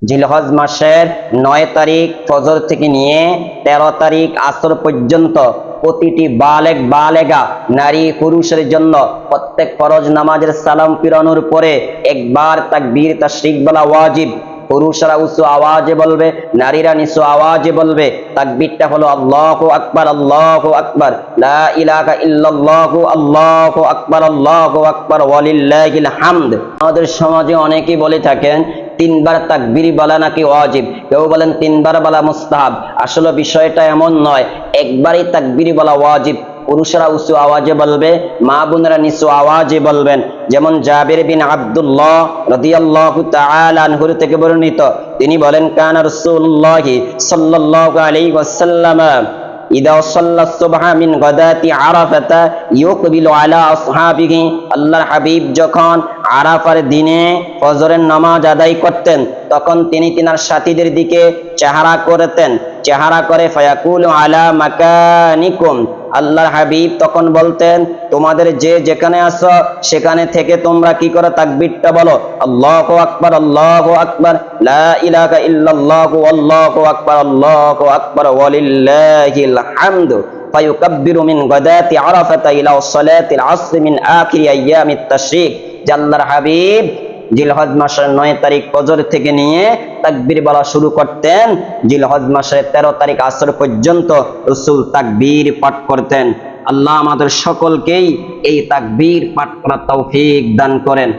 জিলহজ মাসের 9 তারিখ ফজর থেকে নিয়ে 13 তারিখ আসর পর্যন্ত প্রতিটি বালেগ বালেগা নারী পুরুষের জন্য প্রত্যেক ফরজ নামাজের সালাম ফিরানোর পরে একবার তাকবীর তাশরিক বলা ওয়াজিব। পুরুষরা উঁচু আওয়াজে বলবে, নারীরা নিচু আওয়াজে বলবে। তাকবীরটা হলো আল্লাহু আকবার, আল্লাহু আকবার, লা ইলাহা ইল্লাল্লাহু, আল্লাহু আকবার ওয়ালিল্লাহিল হামদ। আমাদের সমাজে অনেকেই বলে থাকেন 3 বার তাকবীর বলা নাকি ওয়াজিব, কেউ বলেন 3 বার বলা মুস্তাহাব। আসলে বিষয়টা এমন নয়, একবারই তাকবীর বলা ওয়াজিব। পুরুষরা উঁচু আওয়াজে বলবে, মা বোনেরা নিচু আওয়াজে বলবেন। যেমন জাবির বিন আব্দুল্লাহ রাদিয়াল্লাহু তাআলা আনহু থেকে বর্ণিত, তিনি বলেন কানা রাসূলুল্লাহ সাল্লাল্লাহু আলাইহি ওয়াসাল্লাম ইদা সাল্লা সুবহা মিন গাদাতি আরাফাতা ইউকবিলু আলা আসহাবিহি। আল্লাহর হাবিব যখন আরাফার দিনে ফজরের নামাজ আদায় করতেন তখন তিনি তিনার সাথীদের দিকে চেহারা করতেন, চেহারা করে ফায়াকুলু আলা মাকানিকুম। আল্লাহর হাবিব তখন বলতেন, তোমাদের যে যেখানে আছো সেখানে থেকে তোমরা কি করো, তাকবীরটা বলো, আল্লাহু আকবার, আল্লাহু আকবার, লা ইলাহা ইল্লাল্লাহু, আল্লাহু আকবার ওয়ালিল্লাহিল হামদ। ফায়ুকাব্বিরু মিন গাদাতি আরাফাতা ইলা সালাতিল আসর মিন আখিরি আইয়ামিত তাশরিক। আল্লাহর হাবিব জিলহজ মাসের 9 তারিখ ফজর থেকে নিয়ে তাকবীর বলা শুরু করতেন। জিলহজ মাসের 13 তারিখ আসর পর্যন্ত রাসূল তাকবীর পাঠ করতেন। আল্লাহ আমাদের সকলকেই এই তাকবীর পাঠ করার তৌফিক দান করেন।